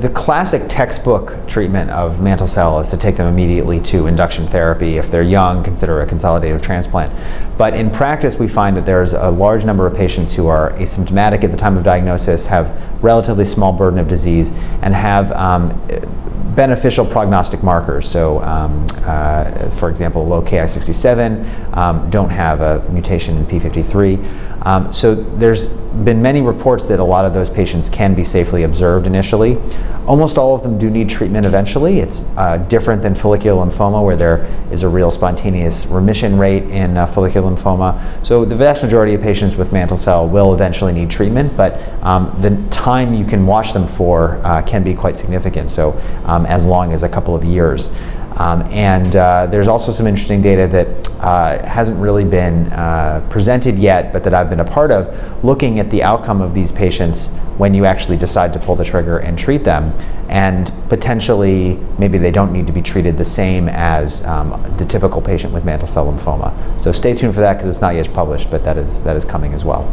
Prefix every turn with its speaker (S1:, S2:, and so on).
S1: the classic textbook treatment of mantle cell is to take them immediately to induction therapy. If they're young, consider a consolidative transplant. But in practice, we find that there's a large number of patients who are asymptomatic at the time of diagnosis, have relatively small burden of disease, and have beneficial prognostic markers. So, for example, low Ki67, don't have a mutation in P53. So there's been many reports that a lot of those patients can be safely observed initially. Almost all of them do need treatment eventually. It's different than follicular lymphoma, where there is a real spontaneous remission rate in follicular lymphoma. So the vast majority of patients with mantle cell will eventually need treatment, but the time you can watch them for can be quite significant, so as long as a couple of years. There's also some interesting data that hasn't really been presented yet, but that I've been a part of, looking at the outcome of these patients when you actually decide to pull the trigger and treat them, and potentially maybe they don't need to be treated the same as the typical patient with mantle cell lymphoma. So stay tuned for that, because it's not yet published, but that is coming as well.